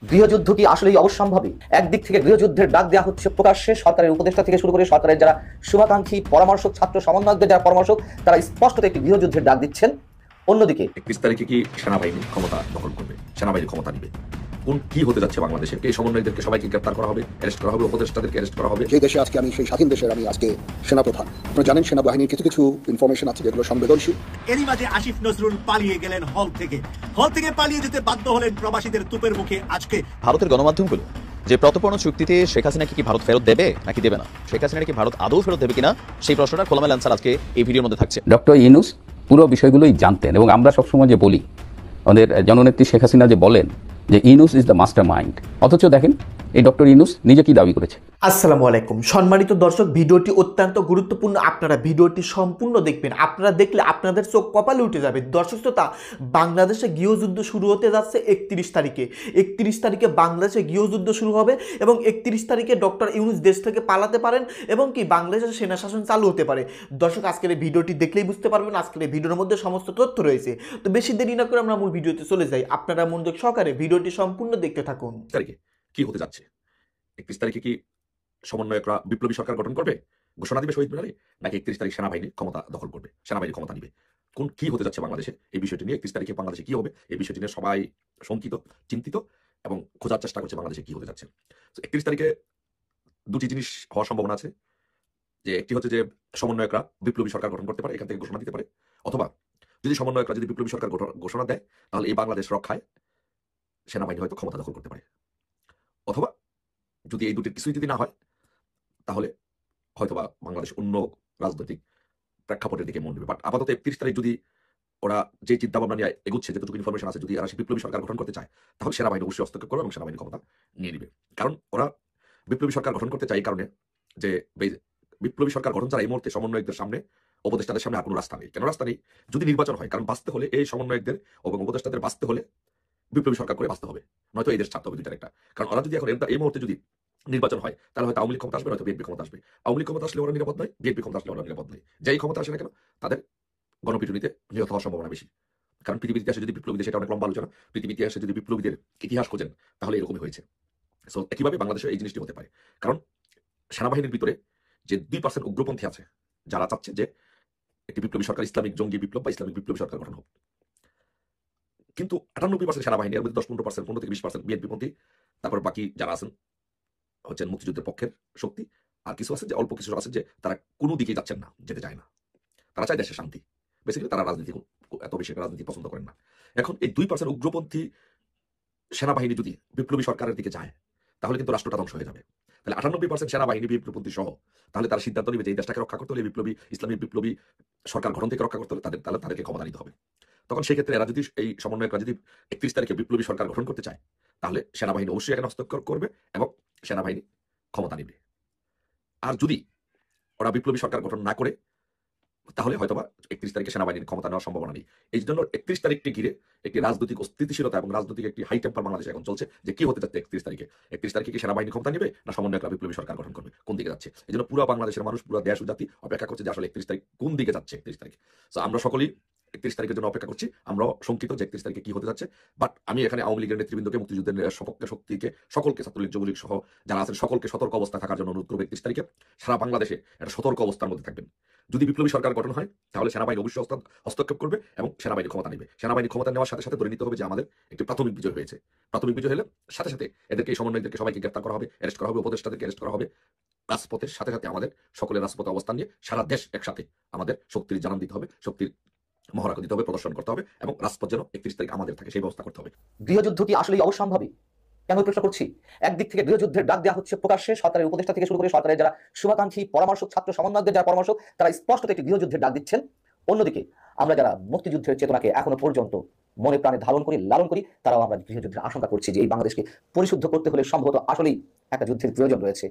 গৃহযুদ্ধ কি আসলেই অবশ্যম্ভাবী? একদিক থেকে গৃহযুদ্ধের ডাক দেওয়া হচ্ছে প্রকাশ্যে, সরকারের উপদেষ্টা থেকে শুরু করে সরকারের যারা শুভাকাঙ্ক্ষী পরামর্শক, ছাত্র সমন্বয়কদের যারা পরামর্শক, তারা স্পষ্টত একটি গৃহযুদ্ধের ডাক দিচ্ছেন। অন্যদিকে 31 তারিখে কি সেনাবাহিনী ক্ষমতা দখল করবে, সেনাবাহিনী ক্ষমতা নিবে, কোন কি হতে যাচ্ছে বাংলাদেশে? এই সমন্বয়কদেরকে সবাইকে গ্রেপ্তার করা হবে, অ্যারেস্ট করা হবে, উপদেষ্টাদেরকে অ্যারেস্ট করা হবে। যে দেশে আজকে আমি, সেই স্বাধীন দেশের আমি আজকে সেনাপ্রধান। আপনারা জানেন সেনাবাহিনীর কিছু কিছু ইনফরমেশন আছে যেগুলো সংবেদনশীল। এরই মাঝে আসিফ নজরুল পালিয়ে গেলেন হল থেকে পালিয়ে যেতে বাধ্য হলেন প্রবাসীদের তুপের মুখে। আজকে ভারতের গণমাধ্যমগুলো যে প্রত্যর্পণ চুক্তিতে শেখ হাসিনাকে কি ভারত ফেরত দেবে নাকি দেবে না, শেখ হাসিনাকে কি ভারত আদৌ ফেরত দেবে কিনা, সেই প্রশ্নটা খোলামেলা অ্যান্সার আজকে এই ভিডিওর মধ্যে থাকছে। ডক্টর ইউনূস পুরো বিষয়গুলোই জানতেন, এবং আমরা সবসময় যে বলি, আমাদের জননেত্রী শেখ হাসিনা যে বলেন যে Yunus is the master mind, অথচ দেখেন এই ডক্টর ইউনূস নিজে কি দাবি করেছে। আসসালামু আলাইকুম সম্মানিত দর্শক, ভিডিওটি অত্যন্ত গুরুত্বপূর্ণ। আপনারা ভিডিওটি সম্পূর্ণ দেখবেন। আপনারা দেখলে আপনাদের চোখ কপালে উঠে যাবে। দর্শক শ্রোতা, বাংলাদেশে গৃহযুদ্ধ শুরু হতে যাচ্ছে 31 তারিখে। 31 তারিখে বাংলাদেশে গৃহযুদ্ধ শুরু হবে এবং 31 তারিখে ডক্টর ইউনূস দেশ থেকে পালাতে পারেন এবং কি বাংলাদেশের সেনা শাসন চালু হতে পারে। দর্শক, আজকের এই ভিডিওটি দেখলেই বুঝতে পারবেন। আজকের এই ভিডিওর মধ্যে সমস্ত তথ্য রয়েছে। তো বেশি দেরি না করে আমরা মূল ভিডিওতে চলে যাই। আপনারা মনোযোগ সহকারে ভিডিওটি সম্পূর্ণ দেখতে থাকুন। তারিখে কি হতে যাচ্ছে? 31 তারিখে কি সমন্বয়করা বিপ্লবী সরকার গঠন করবে, ঘোষণা দিবে শহীদ মিনারে, নাকি 31 তারিখ সেনাবাহিনী ক্ষমতা দখল করবে, সেনাবাহিনী ক্ষমতা নিবে? কোন কি হতে যাচ্ছে বাংলাদেশে? এই বিষয়টি নিয়ে 31 তারিখে বাংলাদেশে কি হবে, এই বিষয়টি নিয়ে সবাই শঙ্কিত, চিন্তিত এবং খোঁজার চেষ্টা করছে বাংলাদেশে কি হতে যাচ্ছে। 31 তারিখে দুটি জিনিস হওয়ার সম্ভাবনা আছে। যে একটি হচ্ছে যে সমন্বয়করা বিপ্লবী সরকার গঠন করতে পারে, এখান থেকে ঘোষণা দিতে পারে, অথবা যদি সমন্বয়করা যদি বিপ্লবী সরকার ঘোষণা দেয়, তাহলে এই বাংলাদেশ রক্ষায় সেনাবাহিনী হয়তো ক্ষমতা দখল করতে পারে। অথবা যদি এই দুটির কিছুই যদি না হয়, তাহলে হয়তোবা বাংলাদেশ অন্য রাজনৈতিক প্রেক্ষাপটের দিকে মন দেবে। বাট আপাতত 31 তারিখ যদি ওরা যে চিন্তা ভাবনা নিয়ে এগুচ্ছে, যেটুকু ইনফরমেশন আছে, যদি এরা বিপ্লবী সরকার গঠন করতে চায়, তাহলে সেনাবাহিনী অবশ্যই হস্তক্ষেপ করবে এবং সেনাবাহিনী ক্ষমতা নিয়ে নিবে। কারণ ওরা বিপ্লবী সরকার গঠন করতে চায় এই কারণে যে বিপ্লবী সরকার গঠন ছাড়া এই মুহূর্তে সমন্বয়কদের সামনে, উপদেষ্টাদের সামনে আর কোনো রাস্তা নেই। কেন রাস্তা নেই? যদি নির্বাচন হয়, কারণ বাঁচতে হলে এই সমন্বয়কদের এবং উপদেষ্টাদের বাঁচতে হলে বিপ্লবী সরকার করে বাঁচতে হবে, নয়তো এই দেশ ছাড়তে হবে দুইটার একটা। কারণ ওরা যদি এখন এই মুহূর্তে যদি নির্বাচন হয়, তাহলে হয়তো আওয়ামী লীগ ক্ষমতা আসবে, হয়তো বিএনপি ক্ষমতা আসবে। আওয়ামী লীগ ক্ষমতা আসলে ওরা নিরাপদ নয়, বিএনপি ক্ষমতা আসলে ওরা নিরাপদ নয়। যেই ক্ষমতা আসে না কেন, তাদের গণপিটুনিতে নিহত হওয়ার সম্ভাবনা বেশি। কারণ পৃথিবীর ইতিহাসে যদি বিপ্লবীদের, সেটা অনেক লম্বা আলোচনা, পৃথিবীর ইতিহাসে যদি বিপ্লবীদের ইতিহাস খোঁজেন, তাহলে এরকমই হয়েছে। সো একইভাবে বাংলাদেশে এই জিনিসটি হতে পারে। কারণ সেনাবাহিনীর ভিতরে যে 2% উগ্রপন্থী আছে, যারা চাচ্ছে যে একটি বিপ্লবী সরকার, ইসলামিক জঙ্গি বিপ্লব বা ইসলামিক বিপ্লবী সরকার গঠন হোক, কিন্তু 98% সেনাবাহিনী, এর মধ্যে 10-15%, 15 থেকে 20% বিএনপি পন্থী, তারপর বাকি যারা আছেন হচ্ছেন মুক্তিযুদ্ধের পক্ষের শক্তি, আর কিছু আছে যে অল্প কিছু আছে যে তারা কোনো দিকে যাচ্ছেন না, যেতে চায় না, তারা চায় দেশের শান্তি। বেসিক্যালি তারা রাজনীতি এত বেশি রাজনীতি পছন্দ করেন না। এখন এই 2% উগ্রপন্থী সেনাবাহিনী যদি বিপ্লবী সরকারের দিকে যায়, তাহলে কিন্তু রাষ্ট্রটা ধ্বংস হয়ে যাবে। তাহলে 98% সেনাবাহিনী বিপ্লবপন্থী সহ তাহলে তারা সিদ্ধান্ত নেবে যে এই দেশটাকে রক্ষা করতে হলে বিপ্লবী ইসলামিক বিপ্লবী সরকার গঠন থেকে রক্ষা করতে হলে তাদেরকে ক্ষমতা নিতে হবে। তখন সেই ক্ষেত্রে এরা যদি, এই সমন্বয়করা যদি 31 তারিখে বিপ্লবী সরকার গঠন করতে চায়, তাহলে সেনাবাহিনী অবশ্যই এখানে হস্তক্ষেপ করবে এবং সেনাবাহিনী ক্ষমতা নেবে। আর যদি ওরা বিপ্লবী সরকার গঠন না করে, তাহলে হয়তোবা 31 তারিখে সেনাবাহিনীর ক্ষমতা নেওয়ার সম্ভাবনা নেই। এই জন্য 31 তারিখকে ঘিরে একটি রাজনৈতিক অস্থিতিশীলতা এবং রাজনৈতিক একটি হাই টেম্পার বাংলাদেশে এখন চলছে, যে কি হতে যাচ্ছে 31 তারিখে। 31 তারিখে কি সেনাবাহিনী ক্ষমতা নেবে, না সমন্বয়করা বিপ্লবী সরকার গঠন করবে, কোন দিকে যাচ্ছে? এই জন্য পুরো বাংলাদেশের মানুষ, পুরো দেশ ও জাতি অপেক্ষা করছে যে আসলে 31 তারিখ কোন দিকে যাচ্ছে। 31 তারিখ, তো আমরা সকলেই 31 তারিখের জন্য অপেক্ষা করছি। আমরাও শঙ্কিত যে 31 তারিখে কি হতে যাচ্ছে। বাট আমি এখানে আওয়ামী লীগের নেতৃবৃন্দকে, মুক্তিযুদ্ধের সপক্ষে শক্তিকে, সকলকে, ছাত্রলীগ, যুবলীগ সহ যারা আছেন সকলকে সতর্ক অবস্থায় থাকার জন্য অনুরোধ করবো। 31 তারিখে সারা বাংলাদেশে একটা সতর্ক অবস্থার মধ্যে থাকবেন। যদি বিপ্লবী সরকার গঠন হয়, তাহলে সেনাবাহিনী অবশ্যই হস্তক্ষেপ করবে এবং সেনাবাহিনী ক্ষমতা নেবে। সেনাবাহিনী ক্ষমতা নেওয়ার সাথে সাথে ধরে নিতে হবে যে আমাদের একটি প্রাথমিক বিজয় হয়েছে। প্রাথমিক বিজয় হলে সাথে সাথে এদেরকে, এই সমন্বয়কদেরকে সবাইকে গ্রেপ্তার করা হবে, অ্যারেস্ট করা হবে, উপদেষ্টাদেরকে অ্যারেস্ট করা হবে। রাজপথের সাথে সাথে আমাদের সকলের রাজপথে অবস্থান নিয়ে সারা দেশ একসাথে আমাদের শক্তির জানান দিতে হবে, শক্তির মহড়া দিতে হবে, প্রদর্শন করতে হবে এবং রাজপথ যেন 31 তারিখ আমাদের থাকে, সেই ব্যবস্থা করতে হবে। গৃহযুদ্ধ কি আসলেই অবশ্যম্ভাবী? কেন প্রশ্ন করছি? একদিক থেকে গৃহযুদ্ধের ডাক দেওয়া হচ্ছে প্রকাশ্যে, সরকারের উপদেষ্টা থেকে শুরু করে সরকারের যারা শুভাকাঙ্ক্ষী পরামর্শক, ছাত্র সমন্বয়কদের যারা পরামর্শক, তারা স্পষ্টত একটি গৃহযুদ্ধের ডাক দিচ্ছেন। অন্যদিকে আমরা যারা মুক্তিযুদ্ধের চেতনাকে এখনো পর্যন্ত মনে প্রাণে ধারণ করি, লালন করি, তারাও আমরা গৃহযুদ্ধের আশঙ্কা করছি যে এই বাংলাদেশকে পরিশুদ্ধ করতে হলে সম্ভবত আসলেই একটা যুদ্ধের প্রয়োজন রয়েছে।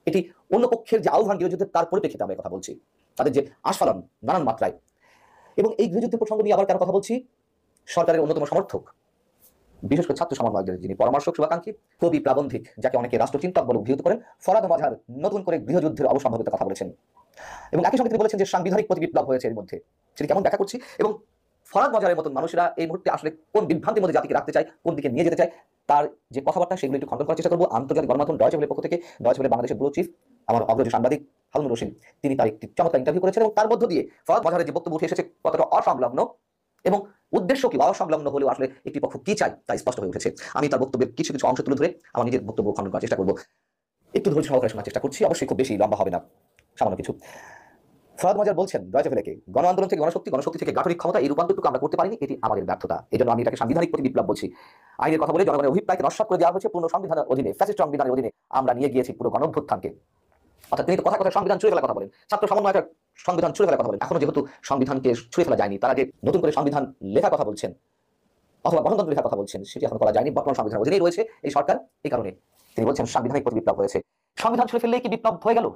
এটি অন্য পক্ষের যে আহ্বান গৃহযুদ্ধের, তার পরিপ্রেক্ষিতে আমরা কথা বলছি, তাদের যে আস্ফালন নানান মাত্রায়। এবং এই গৃহযুদ্ধের প্রসঙ্গ নিয়ে আবার কেন কথা বলছি? সরকারের অন্যতম সমর্থক, বিশেষ করে ছাত্র সমন্বয়কদের যিনি পরামর্শক, শুভাকাঙ্ক্ষী, কবি, প্রাবন্ধিক, যাকে অনেকে রাষ্ট্রচিন্তক বলে অভিহিত করেন, ফরাদ মাঝার নতুন করে গৃহযুদ্ধের অবসম্ভাবিতার কথা বলেছেন এবং একই সঙ্গে তিনি বলেছেন যে সাংবিধানিক প্রতিবিপ্লব হয়েছে এর মধ্যে। সেটি কেমন ব্যাখ্যা করছি এবং ফরাদ মজারের মতন মানুষরা এই মুহূর্তে আসলে কোন বিভ্রান্তির মধ্যে জাতিকে রাখতে চায়, কোন দিকে নিয়ে যেতে চায়, তার যে কথাবার্তা সেগুলো একটু খণ্ডন করার চেষ্টা করবো। আন্তর্জাতিক গণমাধ্যম ডয়েচে ভেলের পক্ষ থেকে ডয়েচে ভেলে বাংলাদেশের ব্যুরো চিফ আমার অগ্রজ সাংবাদিক হারুনুর রশিদ তিনি তার একটি চমৎকার ইন্টারভিউ করেছেন এবং তার মধ্য দিয়ে ফরাদ মজারের যে বক্তব্য উঠে এসেছে কতটা অসংলগ্ন এবং উদ্দেশ্য কি অসংলগ্ন হলেও আসলে একটি পক্ষ কি চাই তা স্পষ্ট হয়ে উঠেছে। আমি তার বক্তব্যের কিছু কিছু অংশ তুলে ধরে আমার নিজের বক্তব্য খণ্ডন করার চেষ্টা করবো। একটু ধৈর্য সহকারে শোনার চেষ্টা করছি, অবশ্যই খুব বেশি লম্বা হবে না, সামান্য কিছু। ফরাদ মজার বলছেন ডয়েচে ভেলেকে, গণ আন্দোলন থেকে গণশক্তি, গণশক্তি থেকে গাঠনিক ক্ষমতা, এই রূপান্তরটুকু আমরা করতে পারিনি, এটি আমাদের ব্যর্থতা। এই জন্য আমি এটাকে সাংবিধানিক প্রতি বিপ্লব বলছি। আইনের কথা বলে জনগণের অভিপ্রায়কে নস্বাত করে দেওয়া হয়েছে পূর্ণ সংবিধানের অধীনে, ফ্যাসিস্ট সংবিধানের অধীনে আমরা নিয়ে গিয়েছি পুরো গণঅভ্যুত্থানকে। অর্থাৎ তিনি তো কথা কথা সংবিধান ছুঁড়ে ফেলার কথা বলেন, ছাত্র সমন্বয়টা সংবিধান ছুঁড়ে ফেলার কথা বলেন। এখনো যেহেতু সংবিধানকে ছুঁড়ে ফেলা যায়নি, তারা যে নতুন করে সংবিধান লেখার কথা বলছেন অথবা গণতন্ত্র লেখার কথা বলছেন সেটি এখন করা যায়নি, বর্তমান সংবিধানের অধীনেই রয়েছে এই সরকার। এই কারণে তিনি বলছেন সাংবিধানিক প্রতি বিপ্লব হয়েছে। সংবিধান ছুঁড়ে ফেললেই কি বিপ্লব হয়ে গেল?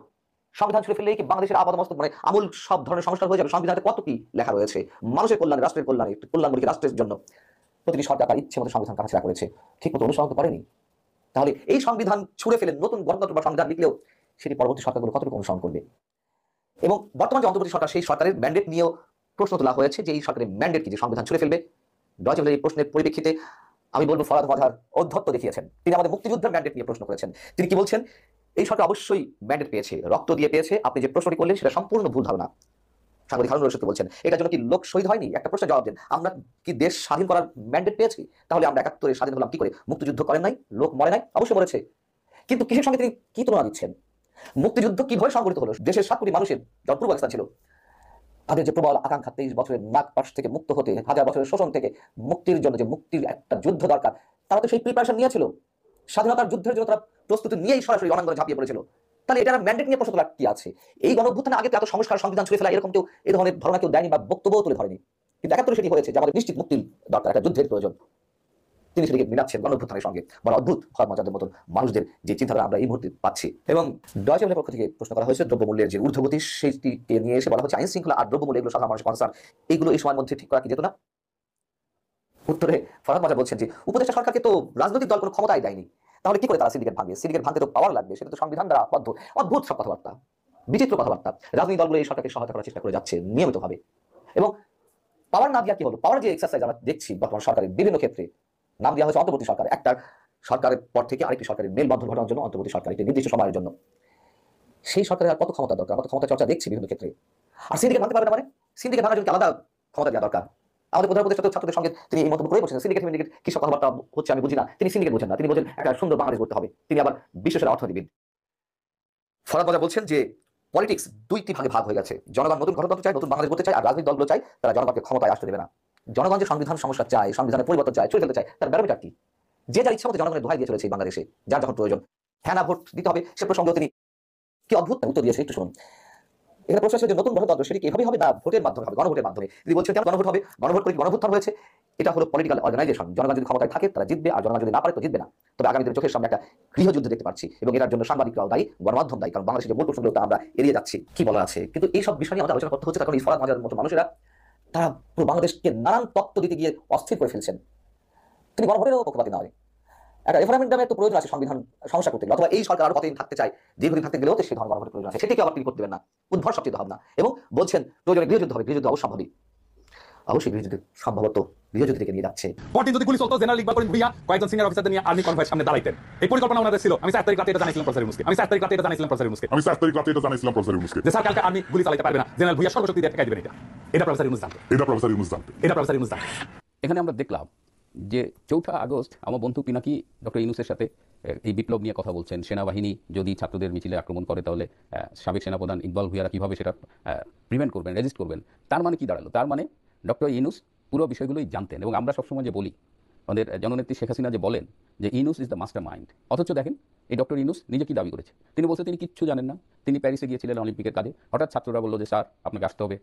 সংবিধান ছুঁড়ে ফেললেই কি বাংলাদেশের আপাদমস্তক মানে আমূল সব ধরনের সংস্কার হয়ে যাবে? সংবিধানে কত কি লেখা রয়েছে মানুষের কল্যাণে, রাষ্ট্রের কল্যাণে, কল্যাণমূলক রাষ্ট্রের জন্য। প্রতিটি সরকার তার ইচ্ছে মতো সংবিধান কাটাছেড়া করেছে, ঠিক মতো অনুসরণ করেনি। তাহলে এই সংবিধান ছুঁড়ে ফেলে নতুন গণতন্ত্র বা সংবিধান লিখলেও সেটি পরবর্তী সরকারগুলো কতটুকু অনুসরণ করবে? এবং বর্তমান যে অন্তর্বর্তী সরকার, সেই সরকারের ম্যান্ডেট নিয়েও প্রশ্ন তোলা হয়েছে যে এই সরকারের ম্যান্ডেট কি, যে সংবিধান ছুঁড়ে ফেলবে। ডয়েচে ভেলের এই প্রশ্নের পরিপ্রেক্ষিতে আমি বলবো ফরাদ মজার অধ্যত্ত দেখিয়েছেন। তিনি আমাদের মুক্তিযুদ্ধের ম্যান্ডেট নিয়ে প্রশ্ন করেছেন। তিনি কি বলছেন? এই সরকার অবশ্যই ম্যান্ডেট পেয়েছে, রক্ত দিয়ে পেয়েছে। আপনি যে প্রশ্নটি করলেন সেটা সম্পূর্ণ ভুল ধারণা। সাংবাদিক হারুনুর রশিদ বলছেন এটার জন্য কি লোক শহীদ হয়নি? একটা প্রশ্নের জবাব দেন। আমরা কি দেশ স্বাধীন করার ম্যান্ডেট পেয়েছি? তাহলে আমরা ৭১ স্বাধীন হলাম কি করে? মুক্তিযুদ্ধ করেন নাই? লোক মরে নাই? অবশ্যই মরেছে। কিন্তু কিসের সঙ্গে তিনি কি তুলনা দিচ্ছেন? মুক্তিযুদ্ধ কিভাবে সংগঠিত হলো? দেশের ৭ কোটি মানুষের যখন পূর্ব পাকিস্তান ছিল, তাদের যে প্রবল আকাঙ্ক্ষা 23 বছরের নাগপাশ থেকে মুক্ত হতে, 1000 বছরের শোষণ থেকে মুক্তির জন্য যে মুক্তির একটা যুদ্ধ দরকার, তারা তো সেই প্রিপারেশন নিয়েছিল। স্বাধীনতার যুদ্ধের জন্য তারা প্রস্তুতি নিয়েই সরাসরি রণাঙ্গনে ঝাঁপিয়ে পড়েছিল। তাহলে এটা ম্যান্ডেট নিয়ে প্রশ্ন তোলার কি আছে? এই গণঅভ্যুত্থানে আগে তো এত সংস্কার, সংবিধান ছুঁড়ে ফেলা এরকম কেউ এই ধরনের ধারণা কেউ দেয়নি বা বক্তব্যও তুলে ধরেনি। কিন্তু ৭১ সেটি হয়েছে যে আমাদের নিশ্চিত মুক্তির দরকার, একটা যুদ্ধের প্রয়োজন। তিনি সেটিকে মিলাচ্ছেন গণঅভ্যুত্থানের সঙ্গে। বড় অদ্ভুত ফরাদ মজাদের মতন মানুষদের যে চিন্তাধারা আমরা এই মুহূর্তে পাচ্ছি। এবং ডয়েচে ভেলের পক্ষ থেকে প্রশ্ন করা হয়েছে দ্রব্যমূল্যের যে ঊর্ধ্বগতি, সেইটিকে নিয়ে এসে বলা হচ্ছে আইন শৃঙ্খলা আর দ্রব্যমূল্য এগুলো সাধারণ মানুষের কনসার্ন, এইগুলো এই সময়ের মধ্যে ঠিক করা কি যেত না? উত্তরে ফরাদ মজা বলছেন যে উপদেষ্টা সরকারকে তো রাজনৈতিক দল কোনো ক্ষমতাই দেয়নি, তাহলে কি করে তারা সিন্ডিকেট ভাঙবে? সিন্ডিকেট ভাঙতে তো পাওয়ার লাগবে, সেটা তো সংবিধান দ্বারা আবদ্ধ। অদ্ভুত সব কথাবার্তা, বিচিত্র কথাবার্তা। রাজনৈতিক দলগুলো এই সরকারকে সহায়তা করার চেষ্টা করে যাচ্ছে নিয়মিতভাবে। এবং পাওয়ার না দিয়া কি হলো? পাওয়ার যে এক্সারসাইজ আমরা দেখছি বর্তমান সরকারের বিভিন্ন ক্ষেত্রে, নাম দেওয়া হয়েছে অন্তর্বর্তী সরকার। একটা সরকারের পর থেকে আরেকটি সরকারের মেলবন্ধন ঘটানোর জন্য অন্তর্বর্তী সরকার, একটি নির্দিষ্ট সময়ের জন্য। সেই সরকারের আর কত ক্ষমতা দরকার? কত ক্ষমতা চর্চা দেখছি বিভিন্ন ক্ষেত্রে। আর সিন্ডিকেট ভাঙতে পারবে না মানে? সিন্ডিকেট ভাঙার জন্য আলাদা ক্ষমতা দেওয়া দরকার। আমাদের প্রধান উপদেষ্টা তো ছাত্রদের সঙ্গে তিনি এই মন্তব্য করে বলছেন সিন্ডিকেট মিন্ডিকেট কি সব কথাবার্তা হচ্ছে আমি বুঝি না। তিনি সিন্ডিকেট বোঝেন না, তিনি বলছেন একটা সুন্দর বাংলাদেশ করতে হবে। তিনি আবার বিশ্বের অর্থনীতিবিদ। ফরাদ মজা বলছেন যে পলিটিক্স দুইটি ভাগে ভাগ হয়ে গেছে। জনগণ নতুন গণতন্ত্র চায়, নতুন বাংলাদেশ করতে চায়, আর রাজনৈতিক দলগুলো চায় তারা জনগণকে ক্ষমতায় আসতে দেবে না। জনগণ যে সংবিধান সমস্যা চায়, সংবিধানের পরিবর্তন চায়, চলে ফেলতে চায়, তার ব্যারোমিটার কি? যে যার ইচ্ছা মতো জনগণের দোহাই দিয়ে চলেছে এই বাংলাদেশে, যার যখন প্রয়োজন হ্যাঁ না ভোট দিতে হবে সে প্রসঙ্গে তিনি কি অদ্ভুত উত্তর দিয়েছে, একটু শুনুন। এখানে প্রশ্ন আছে যে নতুন গণতন্ত্র সেটি এভাবে হবে না ভোটের মাধ্যমে হবে, গণভোটের মাধ্যমে। তিনি বলছেন কেন গণভোট হবে? গণভোট করে গণভোট হয়েছে, এটা হলো পলিটিক্যাল অর্গানাইজেশন। জনগণ যদি ক্ষমতায় থাকে তারা জিতবে, আর জনগণ যদি না পারে তো জিতবে না। তবে আগামী দিনে চোখের সামনে একটা গৃহযুদ্ধ দেখতে পাচ্ছি এবং এটার জন্য সাংবাদিকরাও দায়ী, গণমাধ্যম দায়ী, কারণ বাংলাদেশের মূল প্রশ্নগুলো আমরা এড়িয়ে যাচ্ছি। কি বলা আছে? কিন্তু এই সব বিষয় নিয়ে আমাদের আলোচনা করতে হচ্ছে, কারণ এই ফরাদ মজার মতো মানুষেরা তারা পুরো বাংলাদেশকে নানান তত্ত্ব দিতে গিয়ে অস্থির করে ফেলছেন। তিনি গণভোটেরও পক্ষপাতী নয়। একটা রেফারেন্ডামের তো প্রয়োজন আছে সংবিধান সমস্যা করতে গেলে, অথবা এই সরকার আরো কতদিন থাকতে চায়, দীর্ঘদিন থাকতে গেলেও তো সেই ধরনের গণভোটের প্রয়োজন আছে। সেটিকে আবার তিনি করতে দেবেন না, উদ্ভর সবচেয়ে ভাবনা। এবং বলছেন প্রয়োজনে গৃহযুদ্ধ হবে, গৃহযুদ্ধ অবশ্যম্ভাবী। অবশ্যই গৃহযুদ্ধ সম্ভবত গৃহযুদ্ধ থেকে নিয়ে যাচ্ছে। পরদিন যদি গুলি চলতো, জেনারেল ইকবাল করিম ভুইয়া কয়েকজন সিনিয়র অফিসারদের নিয়ে আর্মি কনভয়ের সামনে দাঁড়াইতেন। এই পরিকল্পনা ওনাদের ছিল। আমি 7 তারিখ রাতে এটা জানাইছিলাম প্রফেসর ইউনূসকে। যে স্যার কালকে আর্মি গুলি চালাতে পারবে না, জেনারেল ভুইয়া সর্বশক্তি দিয়ে ঠেকাই দিবেন। এটা প্রফেসর ইউনূস জানতো। এখানে আমরা দেখলাম যে 4 আগস্ট আমার বন্ধু পিনাকি ডক্টর ইউনূসের সাথে এই বিপ্লব নিয়ে কথা বলছেন। সেনাবাহিনী যদি ছাত্রদের মিছিলে আক্রমণ করে তাহলে সাবেক সেনাপ্রধান ইকবাল ভুইয়ারা কীভাবে সেটা প্রিভেন্ট করবেন, রেজিস্ট করবেন। তার মানে কি দাঁড়ালো? তার মানে ডক্টর ইউনূস পুরো বিষয়গুলোই জানতেন। এবং আমরা সবসময় যে বলি, আমাদের জননেত্রী শেখ হাসিনা যে বলেন যে Yunus is the master mind, অথচ দেখেন এই ডক্টর ইউনূস নিজে কি দাবি করেছে? তিনি বলছে তিনি কিচ্ছু জানেন না। তিনি প্যারিসে গিয়েছিলেন অলিম্পিকের কাজে, হঠাৎ ছাত্ররা বললো যে স্যার আপনাকে আসতে হবে,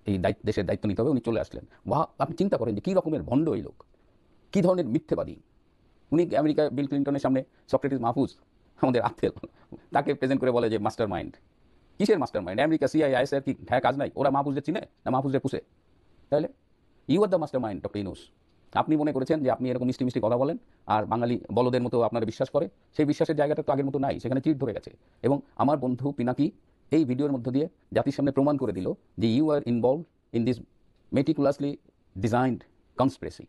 এই দেশের দায়িত্ব নিতে হবে। উনি চলে আসলেন। আপনি চিন্তা করেন যে কী রকমের ভণ্ড এই লোক, কী ধরনের মিথ্যেবাদী। উনি আমেরিকা বিল ক্লিন্টনের সামনে সক্রেটিস মাহফুজ আমাদের আত্মীয়, তাকে প্রেজেন্ট করে বলে যে মাস্টার মাইন্ড। কিসের master mind? America CIA ISI কি হ্যাঁ কাজ নাই? ওরা মাহফুজদের চিনে না মাহফুজদের পুষে? তাহলে you are the mastermind doctor Yunus. আপনি মনে করেছেন যে আপনি এরকম মিষ্টি মিষ্টি কথা বলেন আর বাঙালি বলদের মতো আপনারা বিশ্বাস করে। সেই বিশ্বাসের জায়গাটা তো আগের মতো নাই, সেখানে চিট ধরে গেছে। এবং আমার বন্ধু পিনাকি এই ভিডিওর মধ্য দিয়ে জাতির সামনে প্রমাণ করে দিল যে you are involved in this meticulously designed conspiracy.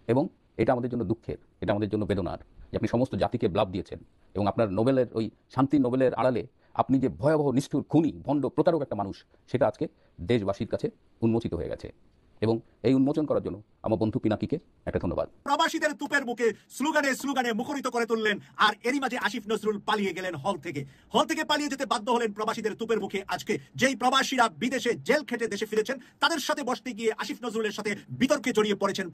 এবং এটা আমাদের জন্য দুঃখের, এটা আমাদের জন্য বেদনার যে আপনি সমস্ত জাতিকে ব্লাব দিয়েছেন এবং আপনার নোবেলের ওই শান্তির নোবেলের আড়ালে আপনি যে ভয়াবহ নিষ্ঠুর খুনি ভণ্ড প্রতারক একটা মানুষ, সেটা আজকে দেশবাসীর কাছে উন্মোচিত হয়ে গেছে। এবং এই উন্মোচন করার জন্য আমার বন্ধু পিনাকিকে একটা ধন্যবাদ। প্রবাসীদের তুপের মুখে স্লোগানে স্লোগানে মুখরিত করে তুললেন, আর এরই মাঝে আসিফ নজরুল পালিয়ে গেলেন হল থেকে পালিয়ে যেতে বাধ্য হলেন প্রবাসীদের তুপের মুখে। আজকে যেই প্রবাসীরা বিদেশে জেল খেটে দেশে ফিরেছেন, তাদের সাথে বসতে গিয়ে আসিফ নজরুলের সাথে বিতর্কে জড়িয়ে পড়েছেন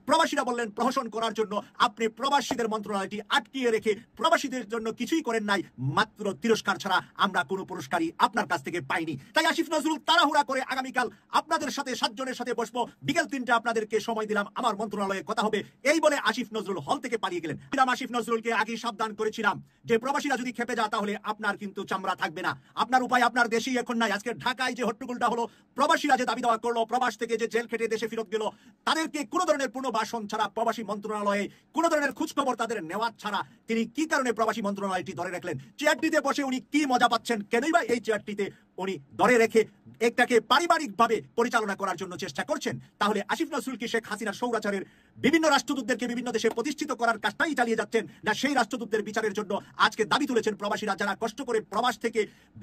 প্রবাসীরা বললেন প্রহসন করার জন্য আপনি প্রবাসীদের মন্ত্রণালয়টি আটকিয়ে রেখে প্রবাসীদের জন্য কিছুই করেন নাই, মাত্র তিরস্কার ছাড়া আমরা কোনো পুরস্কারই আপনার কাছ থেকে পাইনি। তাই আসিফ নজরুল তাড়াহুড়া করে আগামীকাল আপনাদের সাথে 7 জনের সাথে বসবো, বিকেল 3টা আপনাদেরকে সময় দিলাম, আমার মন্ত্রণালয়ে কথা হবে, এই বলে আসিফ নজরুল হল থেকে পালিয়ে গেলেন। আসিফ নজরুলকে আগে সাবধান করেছিলাম যে প্রবাসীরা যদি খেপে যায় তাহলে আপনার কিন্তু চামড়া থাকবে না, আপনার উপায় আপনার দেশেই এখন নাই। আজকে ঢাকায় যে হট্টগোলটা হলো, প্রবাসীরা যে দাবি দাওয়া করলো, প্রবাস থেকে যে জেল খেটে দেশে ফেরত গেল, তাদেরকে কোনো ধরনের পুনর্বাসন ছাড়া প্রবাসী মন্ত্রণালয়ে কোনো ধরনের খোঁজখবর তাদের নেওয়ার ছাড়া তিনি কি কারণে প্রবাসী মন্ত্রণালয়টি ধরে রাখলেন? চেয়ারটিতে বসে উনি কি মজা পাচ্ছেন? কেনই বা এই চেয়ারটিতে উনি ধরে রেখে একটাকে পারিবারিকভাবে পরিচালনা করার জন্য চেষ্টা করছেন? তাহলে আসিফ নজরুল কি শেখ হাসিনার সৌরাচারের বিভিন্ন রাষ্ট্রদূতদেরকে বিভিন্ন দেশে প্রতিষ্ঠিত করার কাজটাই চালিয়ে যাচ্ছেন, না সেই রাষ্ট্রদূতদের বিচারের জন্য আজকে দাবি তুলেছেন প্রবাসীরা যারা কষ্ট করে প্রবাস থেকে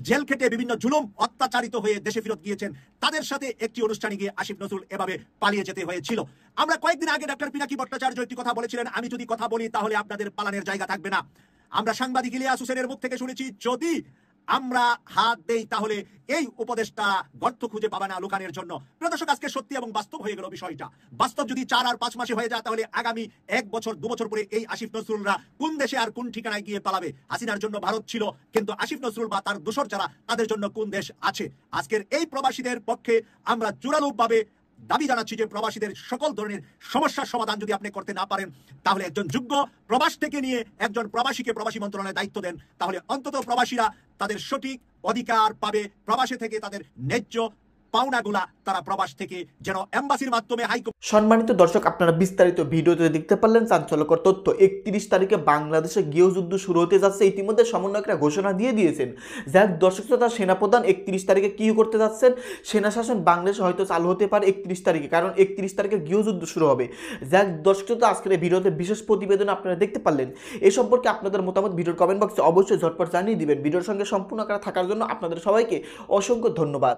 জেল খেটে বিভিন্ন জুলুম অত্যাচারিত হয়ে দেশে ফেরত গিয়েছেন, তাদের সাথে একটি অনুষ্ঠানে গিয়ে আসিফ নজরুল এভাবে পালিয়ে যেতে হয়েছিল? আমরা কয়েকদিন আগে ডক্টর পিনাকি ভট্টাচার্য একটি কথা বলেছিলেন, আমি যদি কথা বলি তাহলে আপনাদের পালানের জায়গা থাকবে না। আমরা সাংবাদিক ইলিয়াস হোসেনের মুখ থেকে শুনেছি, যদি আমরা হাত দেই তাহলে এই উপদেশটা গর্ত খুঁজে পাবে না লুকানোর জন্য। প্রিয় দর্শক, আজকে সত্যি এবং বাস্তব হয়ে গেল বিষয়টা। বাস্তব যদি 4 আর 5 মাসে হয়ে যায়, তাহলে আগামী 1 বছর 2 বছর পরে এই আসিফ নজরুলরা কোন দেশে আর কোন ঠিকানায় গিয়ে পালাবে? হাসিনার জন্য ভারত ছিল, কিন্তু আসিফ নজরুল বা তার দোসর যারা, তাদের জন্য কোন দেশ আছে? আজকের এই প্রবাসীদের পক্ষে আমরা জোরালোভাবে দাবি জানাচ্ছি যে প্রবাসীদের সকল ধরনের সমস্যার সমাধান যদি আপনি করতে না পারেন, তাহলে একজন যোগ্য প্রবাস থেকে নিয়ে একজন প্রবাসীকে প্রবাসী মন্ত্রণালয়ে দায়িত্ব দেন, তাহলে অন্তত প্রবাসীরা তাদের সঠিক অধিকার পাবে। প্রবাসে থেকে তাদের ন্যায্য পাওনাগুলা তারা প্রবাস থেকে যেন এমবাসির মাধ্যমে সম্মানিত দর্শক, আপনারা বিস্তারিত ভিডিওতে দেখতে পারলেন চাঞ্চল্যকর তথ্য। 31 তারিখে বাংলাদেশে গৃহযুদ্ধ শুরু হতে যাচ্ছে, ইতিমধ্যে সমন্বয়করা ঘোষণা দিয়ে দিয়েছেন। যাক দর্শক, তার সেনাপ্রধান 31 তারিখে কি করতে যাচ্ছেন, সেনা শাসন বাংলাদেশে হয়তো চালু হতে পারে 31 তারিখে, কারণ 31 তারিখে গৃহযুদ্ধ শুরু হবে। যাক দর্শক, আজকের এই ভিডিওতে বিশেষ প্রতিবেদন আপনারা দেখতে পারলেন। এ সম্পর্কে আপনাদের মতামত ভিডিওর কমেন্ট বক্সে অবশ্যই ঝটপট জানিয়ে দিবেন। ভিডিওর সঙ্গে সম্পূর্ণ থাকার জন্য আপনাদের সবাইকে অসংখ্য ধন্যবাদ।